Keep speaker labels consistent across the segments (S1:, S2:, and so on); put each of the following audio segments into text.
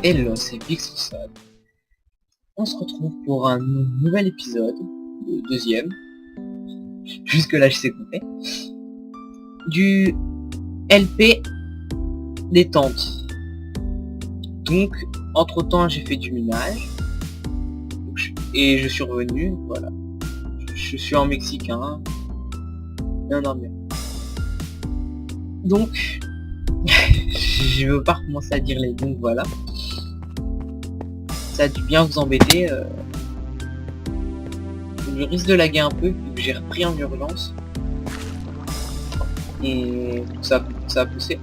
S1: Hello, c'est Vixosad. On se retrouve pour un nouvel épisode, le deuxième, jusque là je sais compter, du LP détente. Donc, entre temps j'ai fait du minage, et je suis revenu, voilà. Je suis en mexicain, et en anglais. Donc, je veux pas recommencer à dire les donc voilà. Ça a dû bien vous embêter. Je risque de laguer un peu vu que j'ai repris en urgence. Et ça a poussé.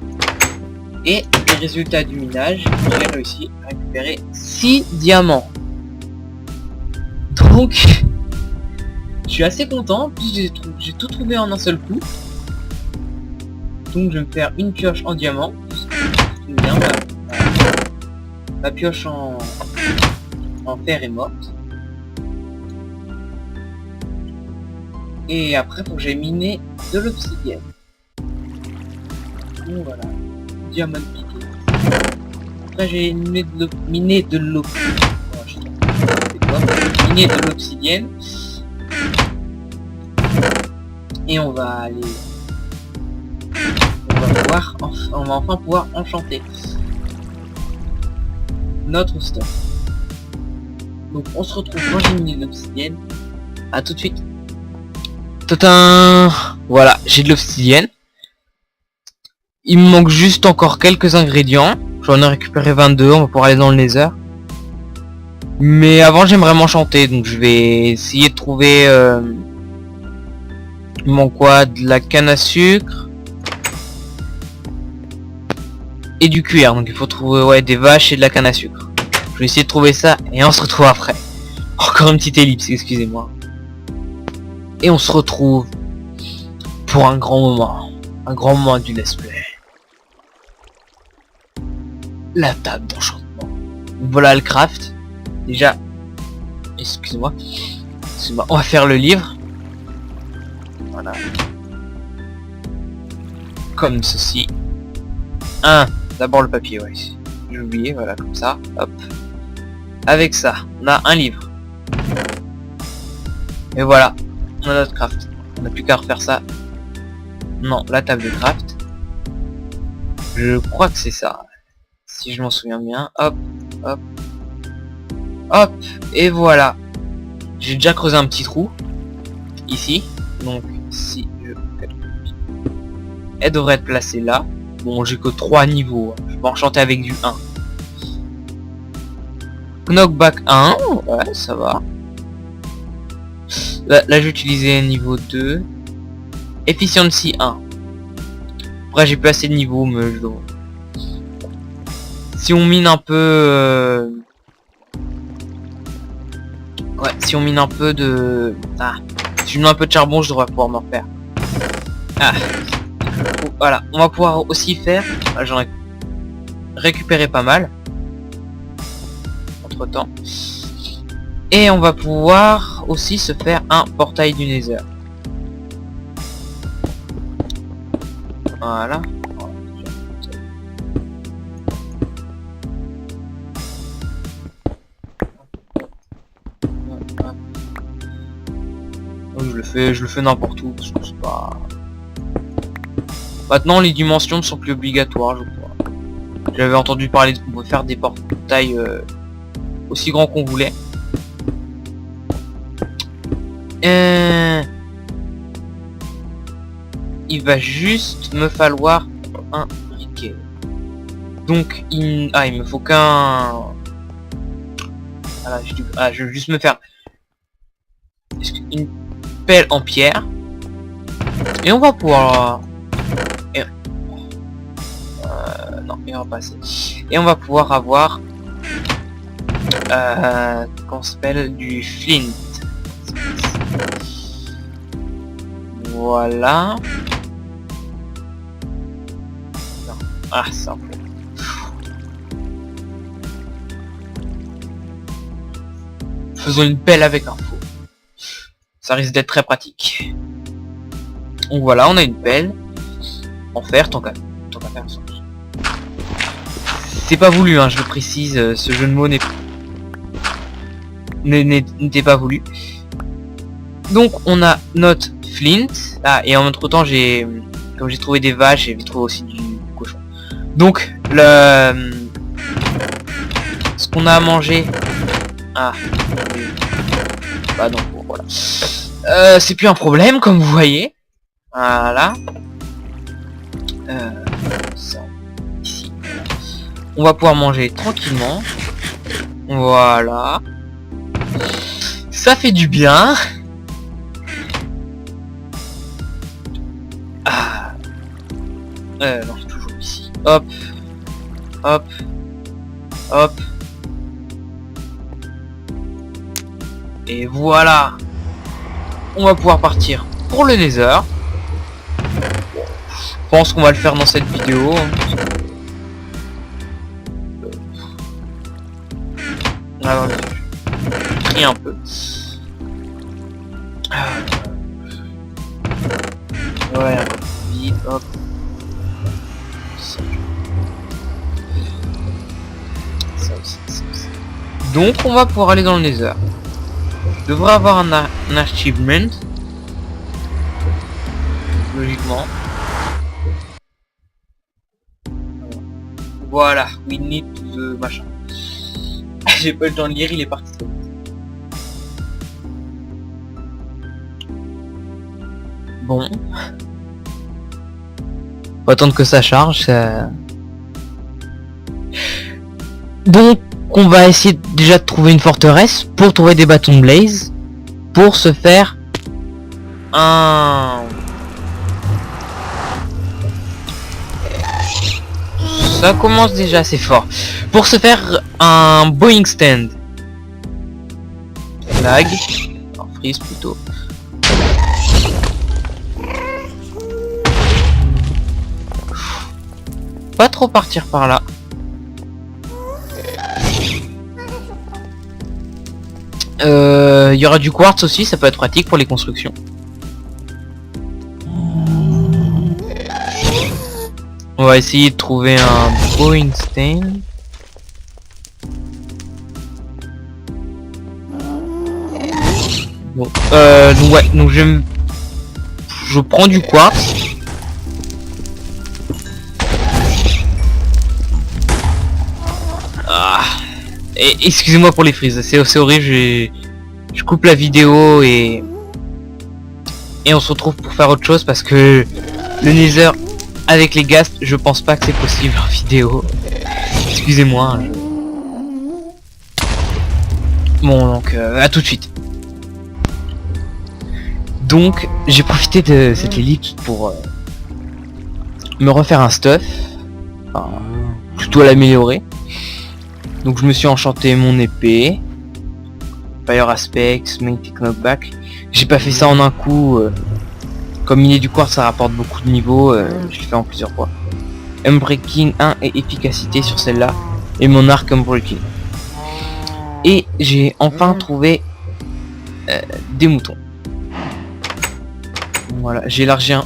S1: Et les résultats du minage, j'ai réussi à récupérer 6 diamants. Donc, je suis assez content. Puis j'ai tout trouvé en un seul coup. Donc je vais me faire une pioche en diamant. Bien, ma pioche en fer est morte. Et après faut que j'ai miné de l'obsidienne. Donc voilà. Diamant piqué. Après j'ai miné de l'obsidienne. Et on va aller. On va enfin pouvoir enchanter notre stuff. Donc on se retrouve quand j'ai miné de l'obsidienne. A tout de suite. Tadam! Voilà, j'ai de l'obsidienne. Il me manque juste encore quelques ingrédients. J'en ai récupéré 22, on va pouvoir aller dans le nether. Mais avant j'aimerais m'enchanter, donc je vais essayer de trouver... Il manque quoi? De la canne à sucre. Et du cuir, donc il faut trouver des vaches et de la canne à sucre. Je vais essayer de trouver ça et on se retrouve après. Encore une petite ellipse, excusez-moi. Et on se retrouve pour un grand moment du let's play. La table d'enchantement. Voilà le craft. Déjà, excusez-moi, on va faire le livre. Voilà. Comme ceci. D'abord le papier, ouais. J'ai oublié, voilà, comme ça, hop. Avec ça, on a un livre. Et voilà, on a notre craft. On n'a plus qu'à refaire ça. Non, la table de craft. Je crois que c'est ça. Si je m'en souviens bien. Hop, hop. Hop, et voilà. J'ai déjà creusé un petit trou. Ici. Donc, si je... Elle devrait être placée là. Bon, j'ai que 3 niveaux. Je peux enchanter avec du 1. Knockback 1. Ouais, ça va. Là j'ai utilisé niveau 2. Efficiency 1. Après, j'ai plus assez de niveaux, mais je dois... Si on mine un peu... Ouais, si on mine un peu de... Si je mine un peu de charbon, je devrais pouvoir me refaire. Voilà, on va pouvoir aussi faire... J'en ai récupéré pas mal. Entre temps. Et on va pouvoir aussi se faire un portail du nether. Voilà. Je le fais n'importe où parce que c'est pas... Maintenant les dimensions ne sont plus obligatoires, je crois. J'avais entendu parler qu'on pouvait faire des portails aussi grands qu'on voulait. Il va juste me falloir un briquet. Donc il me faut qu'un... Voilà, je vais juste me faire une pelle en pierre. Et on va pouvoir... non, il va passer. Et on va pouvoir avoir... qu'on s'appelle du flint. Voilà. Non. Ça. Faisons une pelle avec un faux. Ça risque d'être très pratique. Donc voilà, on a une pelle en fer, tant qu'à faire ça. C'était pas voulu, hein, je le précise, ce jeu de mots n'était pas voulu. Donc on a notre Flint. Ah, et en entre temps comme j'ai trouvé des vaches, j'ai trouvé aussi du cochon. Donc ce qu'on a à manger. Ah. Bah donc voilà. C'est plus un problème comme vous voyez. Voilà. Ça, ici. On va pouvoir manger tranquillement. Voilà. Ça fait du bien. Ah. Non, toujours ici. Hop. Hop. Hop. Et voilà. On va pouvoir partir pour le Nether. Je pense qu'on va le faire dans cette vidéo. Alors, je trie un peu. Ouais, un peu plus vite, hop. Ça aussi, ça aussi. Donc on va pouvoir aller dans le Nether. Je devrais avoir un achievement. Logiquement. Voilà, we need to the machin. J'ai pas eu le temps de lire, il est parti trop vite. Bon. Faut attendre que ça charge. Donc, on va essayer déjà de trouver une forteresse pour trouver des bâtons de blaze. Pour se faire un... Ça commence déjà assez fort. Pour se faire un Boeing stand. Lag. En freeze plutôt. Pas trop partir par là. Il y aura du quartz aussi, ça peut être pratique pour les constructions. On va essayer de trouver un Boeing stand. Bon, donc ouais, donc je prends du quartz. Ah. Et excusez-moi pour les frises, c'est horrible, je coupe la vidéo et on se retrouve pour faire autre chose parce que le Nether avec les ghasts, je pense pas que c'est possible en vidéo. Excusez-moi. Bon donc à tout de suite. Donc j'ai profité de cette ellipse pour me refaire un stuff, enfin, plutôt l'améliorer. Donc je me suis enchanté mon épée, Fire Aspect, Magnetic Knockback. J'ai pas fait ça en un coup. Comme il est du quartz, ça rapporte beaucoup de niveaux. Je l'ai fait en plusieurs fois. Unbreaking 1 et efficacité sur celle-là. Et mon arc Unbreaking. Et j'ai enfin trouvé des moutons. Voilà, j'ai élargi un.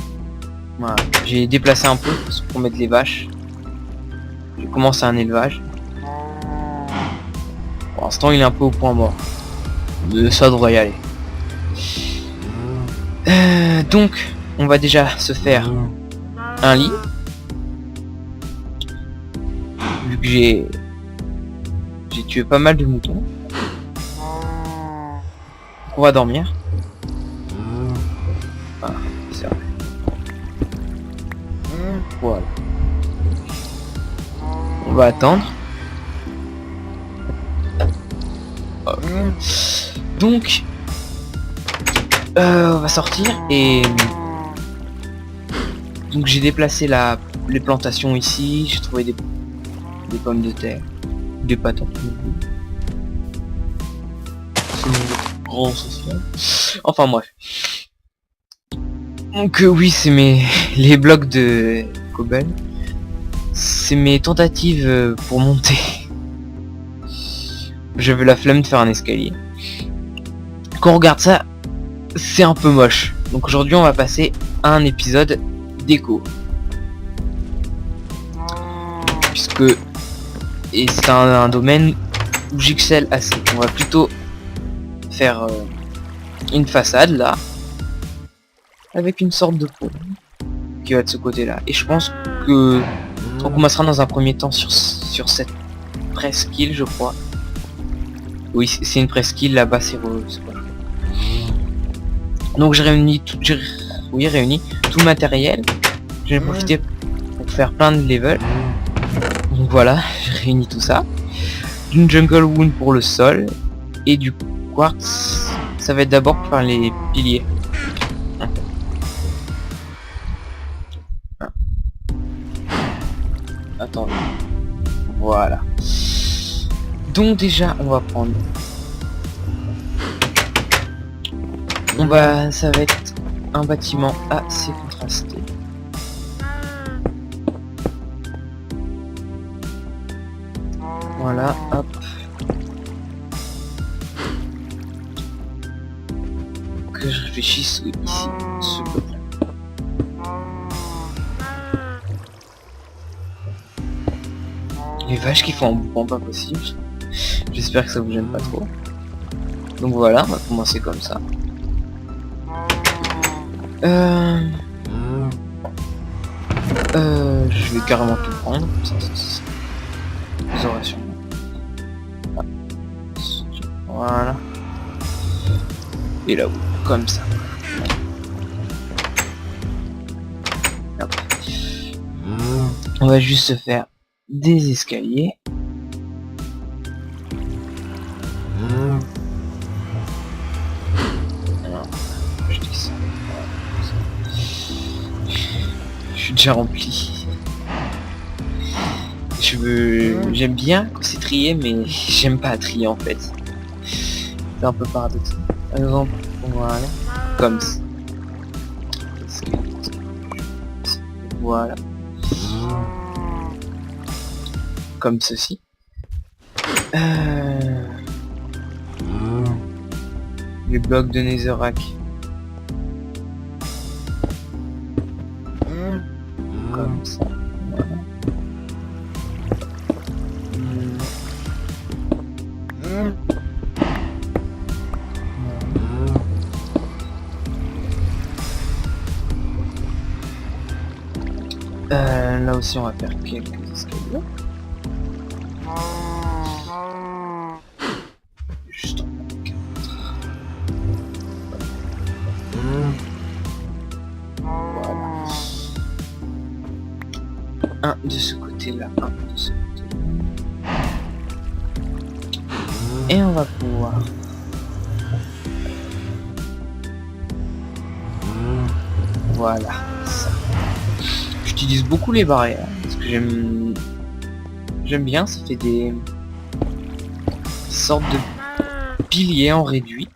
S1: Voilà, j'ai déplacé un peu pour mettre les vaches. J'ai commencé un élevage. Pour l'instant, il est un peu au point mort. Ça devrait y aller. Donc, on va déjà se faire un lit. Vu que j'ai tué pas mal de moutons. On va dormir. Ah, c'est vrai. Voilà. On va attendre. Donc on va sortir et donc j'ai déplacé les plantations ici, j'ai trouvé des pommes de terre, des patates, c'est mon grand social. Enfin bref. Donc oui, c'est les blocs de cobble, c'est mes tentatives pour monter. J'avais la flemme de faire un escalier. Quand on regarde ça, c'est un peu moche. Donc aujourd'hui on va passer à un épisode déco. Puisque Et c'est un domaine où j'excelle assez. On va plutôt faire une façade là, avec une sorte de pont qui va de ce côté là. Et je pense que on commencera dans un premier temps sur cette presqu'île, je crois. Oui, c'est une presqu'île, là-bas c'est quoi. Donc j'ai réuni tout le matériel. J'ai profité pour faire plein de levels. Donc voilà, j'ai réuni tout ça. Une jungle wound pour le sol et du quartz. Ça va être d'abord pour faire les piliers. Attendez. Voilà. Donc déjà, on va prendre. Ça va être un bâtiment assez contrasté. Voilà, hop. Que je réfléchisse ici, ce côté. Les vaches qui font un boucan pas possible. J'espère que ça vous gêne pas trop. Donc voilà, on va commencer comme ça. Je vais carrément tout prendre. Vous aurez sûrement. Voilà. Et là, comme ça. Hop. On va juste se faire des escaliers. Alors, je descends. Je suis déjà rempli. J'aime bien quand c'est trié, mais j'aime pas trier en fait. C'est un peu paradoxal. Par exemple, voilà, comme ça. Voilà. Comme ceci. Les blocs de Netherrack. Comme ça. Là aussi on va faire quelques escaliers. Juste en 4. Voilà. Un de ce côté-là, un de ce côté-là. Et on va pouvoir... Voilà. Ça. J'utilise beaucoup les barrières parce que j'aime bien, ça fait des sortes de piliers en réduit.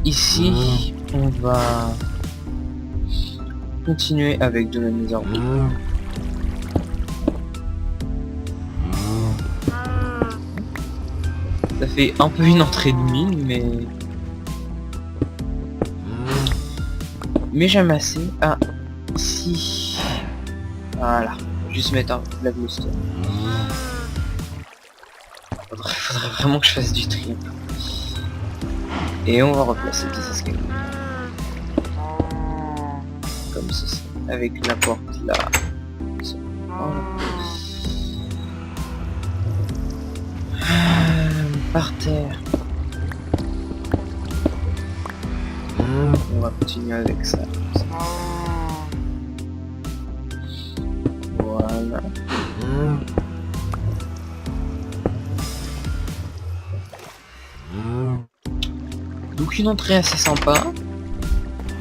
S1: Ici on va continuer avec de la netherite. Ça fait un peu une entrée de mine, mais j'aime assez. Ah, ici. Voilà. Juste mettre un peu de la glowstone. Faudrait vraiment que je fasse du tri. Et on va replacer des escaliers. Comme ceci. Avec la porte là. Voilà. Par terre. On va continuer avec ça. Voilà. Donc une entrée assez sympa.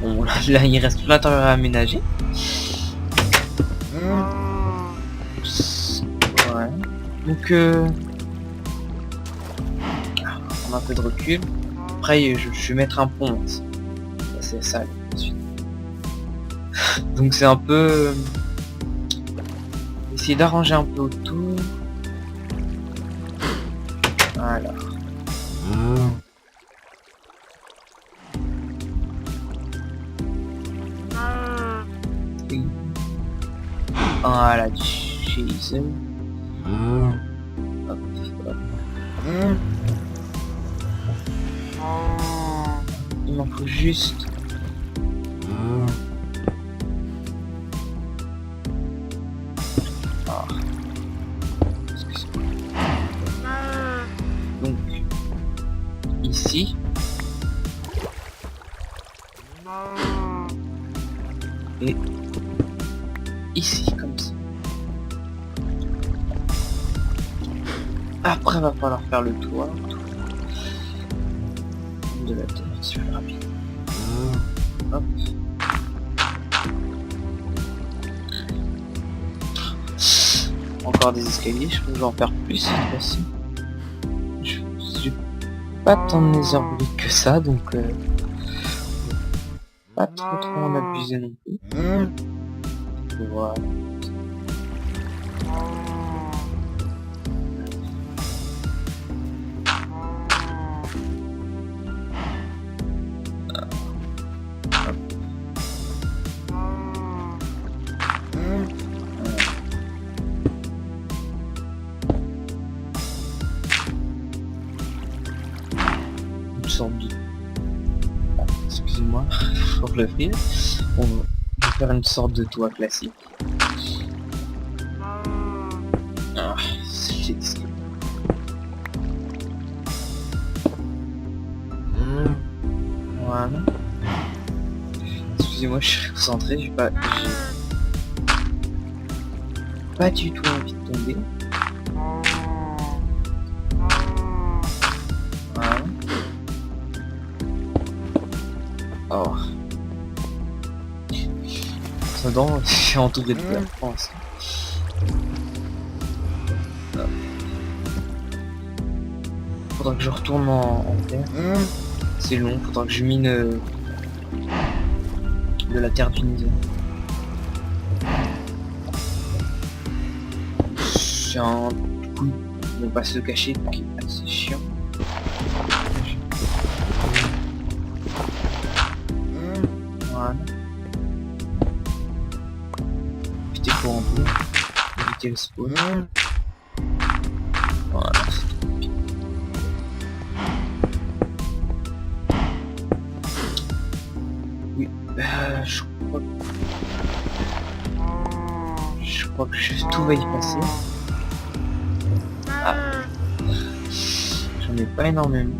S1: Bon là il reste tout l'intérieur à aménager. Ouais. Donc on a un peu de recul. Après je vais mettre un pont aussi. C'est ça ensuite. Donc c'est un peu essayer d'arranger un peu autour. Voilà. Voilà, du cheese. Hop, hop. Il m'en faut juste. Ah. Donc, ici. Et ici, comme ça. Après, va falloir faire le toit de la terre, c'est plus rapide. Hop. Encore des escaliers, je peux en faire plus cette fois-ci. J'ai pas tant de netherbrick que ça, donc pas trop en abuser non plus. Voilà. Excusez-moi pour le fil. On va faire une sorte de toit classique. Ah, c'est voilà. Excusez-moi, je suis concentré, j'ai pas du tout envie de tomber. Voilà. Oh. Dedans, c'est entouré de terre, je pense. Faudra que je retourne en terre. C'est long, faudra que je mine de la terre du Nether. C'est un coup, on va se cacher, qui est assez chiant. Voilà. Éviter pour en plus, éviter le spawn. Voilà. Oui, je crois que tout va y passer. Ah. J'en ai pas énormément.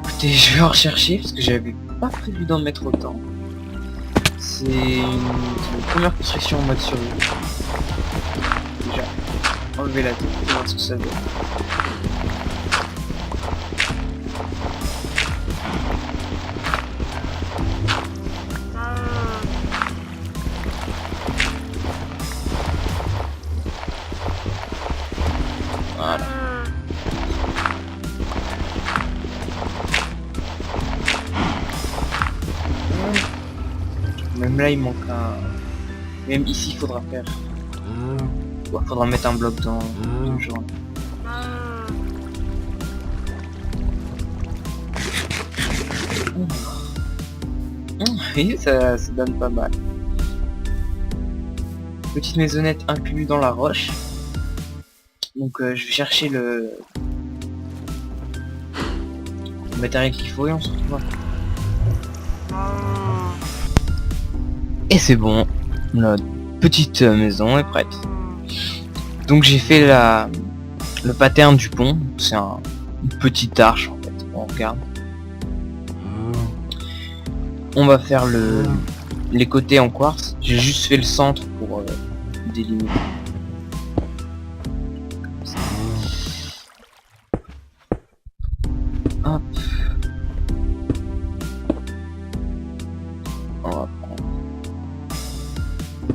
S1: Écoutez, je vais en rechercher parce que j'avais pas prévu d'en mettre autant. C'est une première construction en mode survie. Déjà, enlever la tête et voir ce que ça donne. Voilà. Même là il manque un... Même ici il faudra faire... Ouais, faudra mettre un bloc dans une journée. Oui, ça donne pas mal. Petite maisonnette inclue dans la roche. Donc je vais chercher le matériel qu'il faut et on se retrouve. Et c'est bon, notre petite maison est prête. Donc j'ai fait le pattern du pont, c'est une petite arche en fait, on regarde. On va faire les côtés en quartz, j'ai juste fait le centre pour délimiter. Hop. On va prendre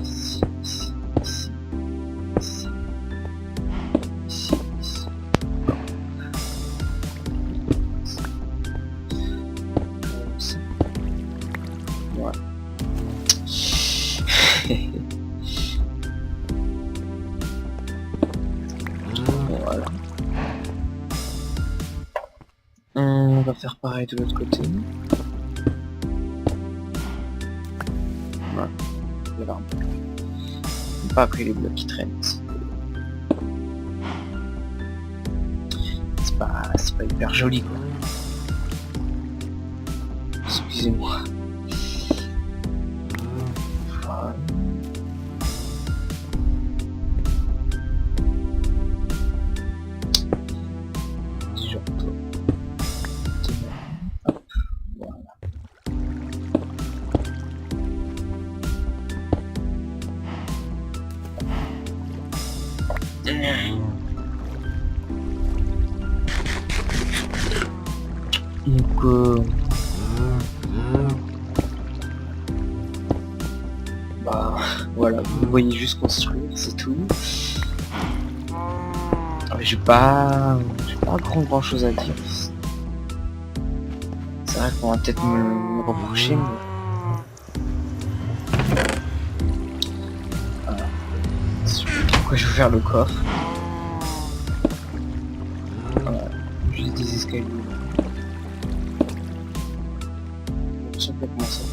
S1: ici, ici, ici, ici, ici, ici. Comme ça. Voilà. faire pareil de l'autre côté. Voilà. Voilà. Pas après les blocs qui traînent. C'est pas hyper joli quoi. Excusez-moi. Voilà. Surtout. Hop. Voilà. Donc bah voilà, vous voyez juste construire, c'est tout. J'ai pas grand chose à dire. C'est vrai qu'on va peut-être me reprocher, mais voilà. Je sais pas pourquoi je vais faire le coffre. Voilà. Juste des escaliers. Je sais pas comment ça fait.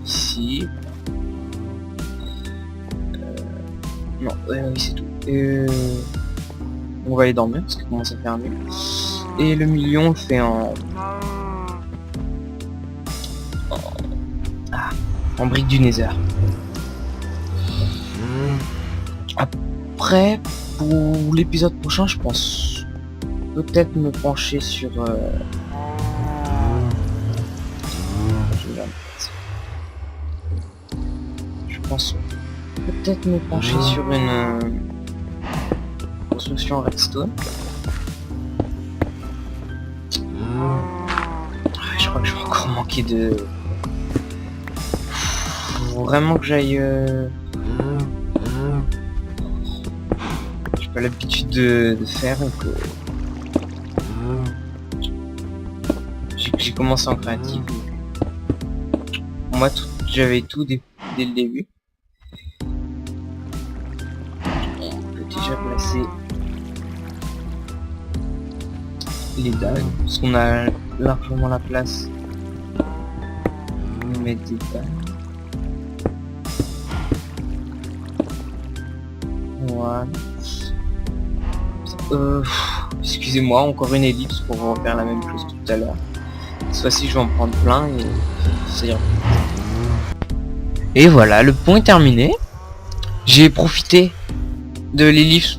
S1: Ici. Non, oui c'est tout. On va aller dormir parce qu'il commence à faire nuit. Et le milieu on le fait en brique du Nether. Après, pour l'épisode prochain, je pense peut-être me pencher sur je pense peut-être me pencher sur une construction en redstone. Je crois que je vais encore manquer de... Faut vraiment que j'aille... J'ai pas l'habitude de faire, donc... J'ai commencé en créatif. Moi, j'avais tout dès le début. On peut déjà placer les dalles, parce qu'on a largement la place de mettre des dalles. Voilà. Excusez-moi, encore une ellipse pour refaire la même chose tout à l'heure. Cette fois-ci, je vais en prendre plein et ça ira. Et voilà, le pont est terminé. J'ai profité de l'ellipse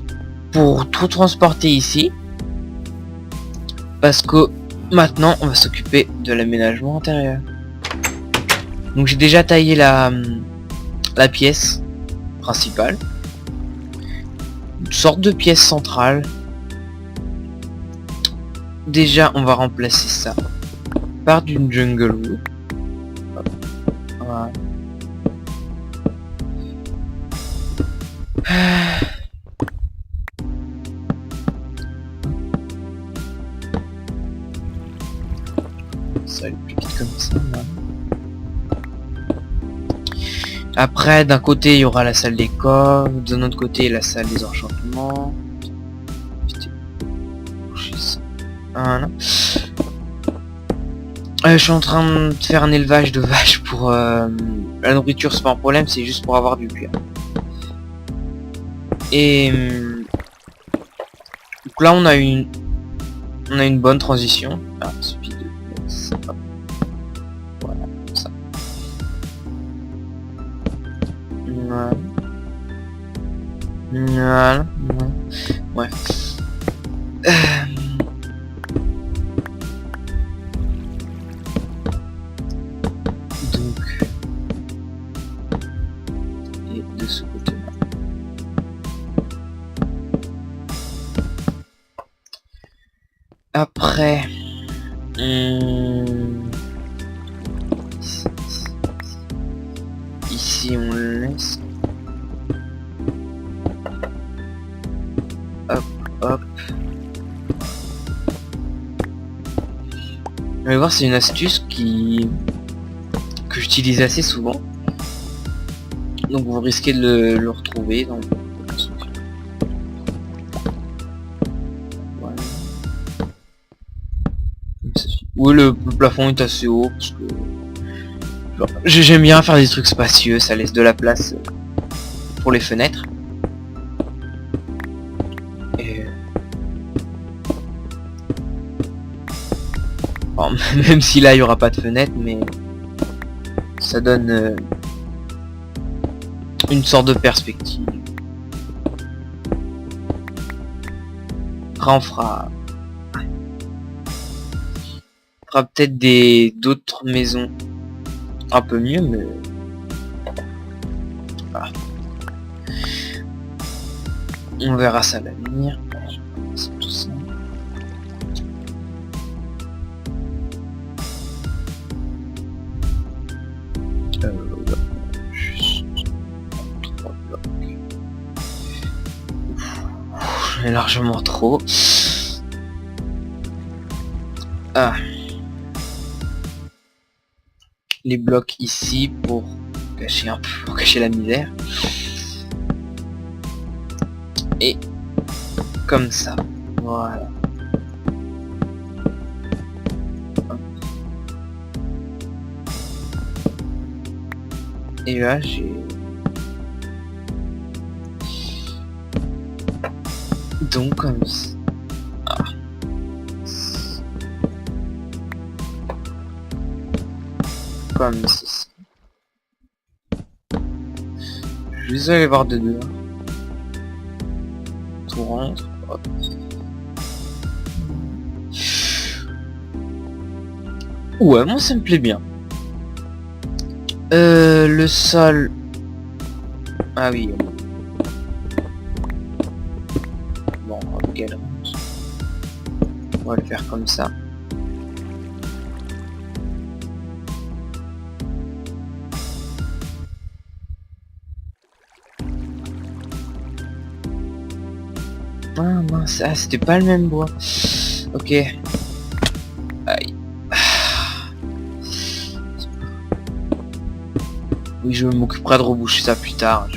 S1: pour tout transporter ici. Parce que maintenant, on va s'occuper de l'aménagement intérieur. Donc j'ai déjà taillé la pièce principale. Une sorte de pièce centrale. Déjà, on va remplacer ça par d'une jungle wood. Voilà. Ça va aller plus vite comme ça. Là. Après, d'un côté, il y aura la salle des coffres, de l'autre côté, la salle des enchantements. Voilà. Je suis en train de faire un élevage de vaches pour la nourriture, c'est pas un problème, c'est juste pour avoir du cuir. Et donc là, on a une bonne transition. Ah, il suffit de mettre ça. Voilà, comme ça. Voilà. Voilà. Ouais. Donc, et de ce côté-là. Après, ici on laisse. Hop, hop. Vous allez voir, c'est une astuce que j'utilise assez souvent. Donc vous risquez de le retrouver dans la construction. Voilà. Oui, le plafond est assez haut parce que j'aime bien faire des trucs spacieux, ça laisse de la place pour les fenêtres. Et... bon, même si là il y aura pas de fenêtre, mais ça donne une sorte de perspective. Après on fera peut-être d'autres maisons un peu mieux, mais voilà. On verra ça à l'avenir. C'est tout ça. Juste 3 blocs. J'en ai largement trop. Ah. Les blocs ici pour cacher un peu, pour cacher la misère. Et comme ça, voilà. Et là j'ai donc comme ça. Ah. Comme ceci. Je vais aller voir de dehors. Tout rentre. Hop. Ouais, moi ça me plaît bien. Le sol. Ah oui. Bon, quelle honte. On va le faire comme ça. Ah mince, ah, c'était pas le même bois. Ok. Aïe. Oui, je m'occuperai de reboucher ça plus tard.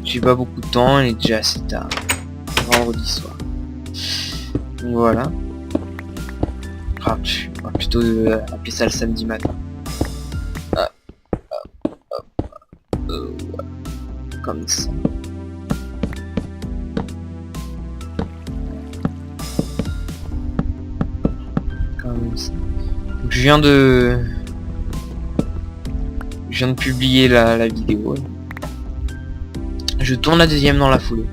S1: J'ai pas beaucoup de temps, il est déjà assez tard. Vendredi soir. Donc voilà. Ah, on va plutôt appeler ça le samedi matin. Ah, voilà. Comme ça. Comme ça. Donc, je viens de publier la vidéo. Je tourne la deuxième dans la foulée.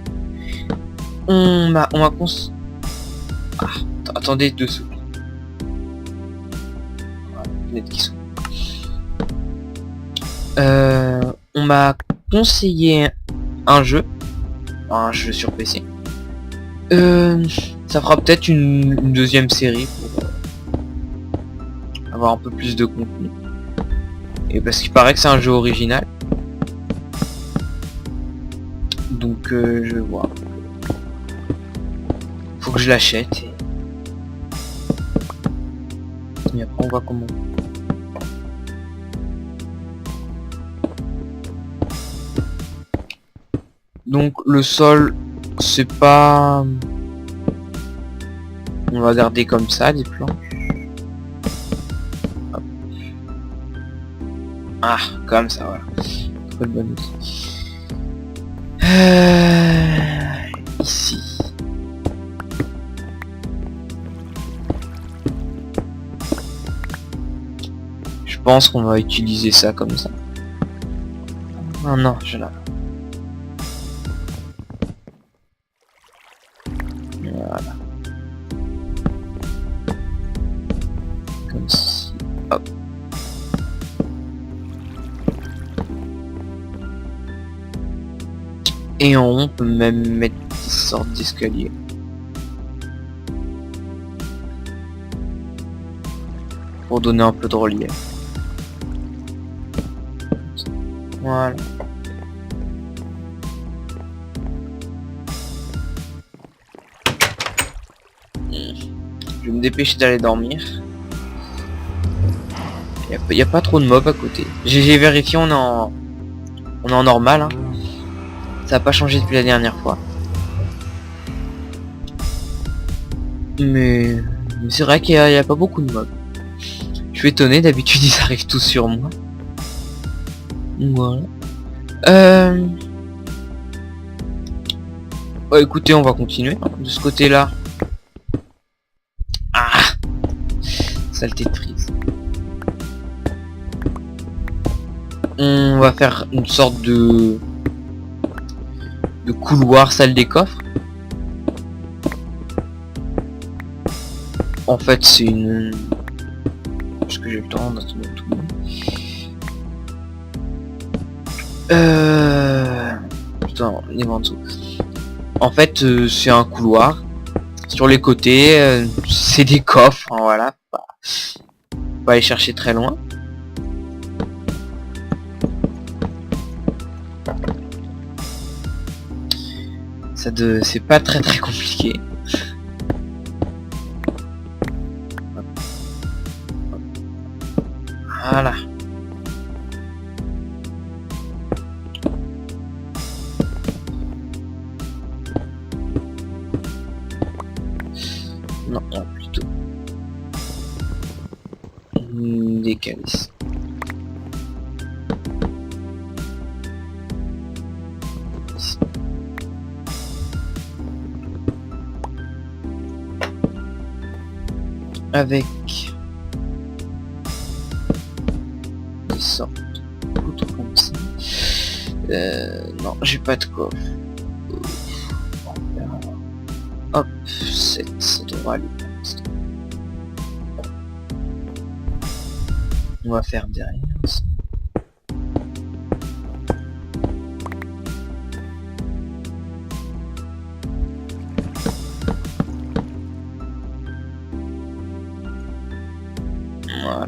S1: On m'a ah, attendez 2 secondes. Voilà, fenêtre qui sont. On m'a conseillé un jeu sur PC. Ça fera peut-être une deuxième série pour avoir un peu plus de contenu. Et parce qu'il paraît que c'est un jeu original. Donc je vais voir. Faut que je l'achète. Et après on voit comment. Donc le sol, c'est pas... On va garder comme ça les planches. Hop. Ah, comme ça, voilà. Trop de bonne ici. Je pense qu'on va utiliser ça comme ça. Ah non, je l'ai. Voilà. Comme ceci. Hop. Et en haut, on peut même mettre des sortes d'escaliers. Pour donner un peu de relief. Voilà. vais me dépêcher d'aller dormir. Y a pas trop de mobs à côté. J'ai vérifié, on est en normal. Hein. Ça n'a pas changé depuis la dernière fois. Mais c'est vrai qu'il y a pas beaucoup de mobs. Je suis étonné, d'habitude ils arrivent tous sur moi. Voilà. Ouais, écoutez, on va continuer hein, de ce côté-là. Ah, saleté de frise. On va faire une sorte de couloir salle des coffres. En fait, c'est une... Est-ce que j'ai le temps d'attendre tout le monde Putain, les en dessous. En fait, c'est un couloir. Sur les côtés, c'est des coffres. Hein, voilà. Pas aller chercher très loin. C'est pas très compliqué. Voilà. Non, plutôt des calices. Avec des sortes de poutres comme ça. Non, j'ai pas de coffre. Hop, ça devrait aller. On va faire derrière aussi. Voilà.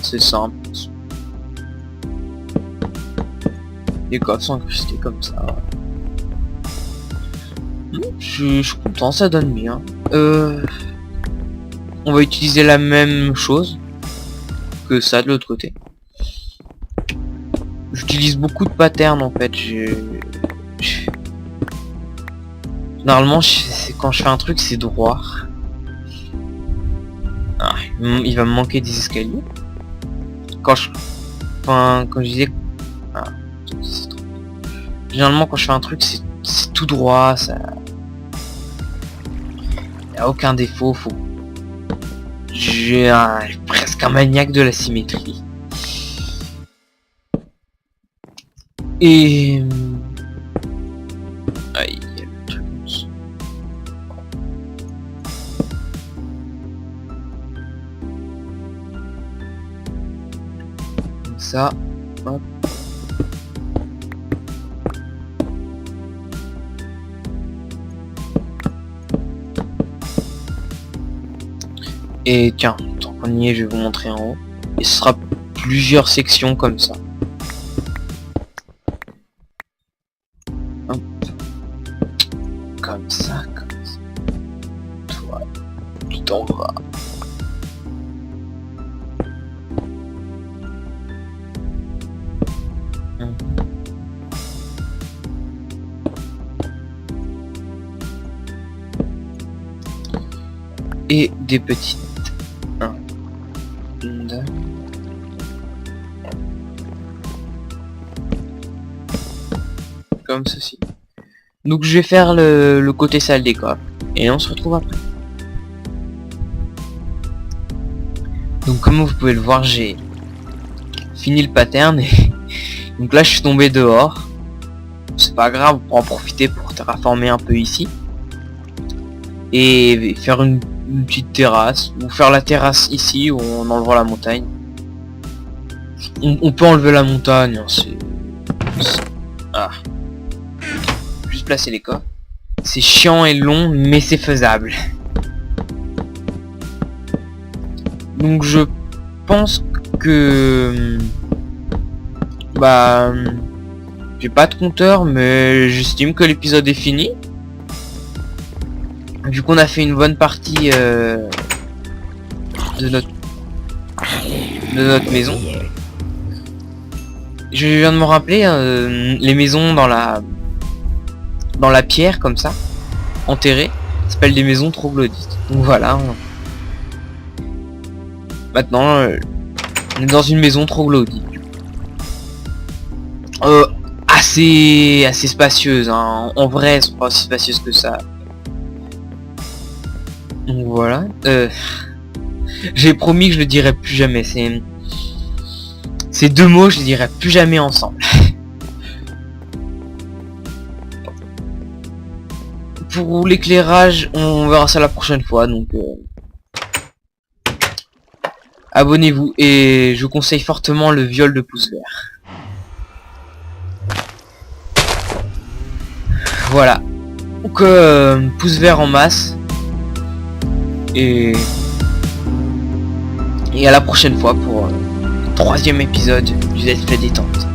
S1: C'est simple. Les coffres sont incrustés comme ça. Je suis content, ça donne bien. On va utiliser la même chose que ça de l'autre côté. J'utilise beaucoup de patterns en fait. Normalement, quand je fais un truc, c'est droit. Ah, il va me manquer des escaliers. Quand je disais... Ah, généralement, quand je fais un truc, c'est tout droit. Ça... Il n'y a aucun défaut. J'ai presque un maniaque de la symétrie. Et... Aïe, il y a le truc. Comme ça. Hop. Et tiens, tant qu'on y est, je vais vous montrer en haut. Et ce sera plusieurs sections comme ça. Hop. Comme ça, comme ça. Toi, tu t'en vas. Et des petites. Comme ceci. Donc je vais faire le côté salle des coffres. Et on se retrouve après. Donc comme vous pouvez le voir, j'ai fini le pattern. Et donc là je suis tombé dehors. C'est pas grave, on pourra en profiter pour terraformer un peu ici. Et faire une petite terrasse. Ou faire la terrasse ici où on enlèvera la montagne. On peut enlever la montagne. Hein, ah. Juste placer les coffres. C'est chiant et long, mais c'est faisable. Donc je pense que... Bah... J'ai pas de compteur, mais j'estime que l'épisode est fini. vu qu'on a fait une bonne partie de notre maison, je viens de me rappeler les maisons dans la pierre comme ça, enterrées, s'appellent des maisons troglodytes. Donc voilà. Maintenant, on est dans une maison troglodyte. Assez spacieuse, hein. En vrai, c'est pas aussi spacieuse que ça. Donc voilà. J'ai promis que je le dirais plus jamais. Ces deux mots, je les dirais plus jamais ensemble. Pour l'éclairage, on verra ça la prochaine fois. Donc abonnez-vous et je vous conseille fortement le viol de pouce vert. Voilà. Donc pouce vert en masse. Et à la prochaine fois pour le 3e épisode du Let's Play Détente.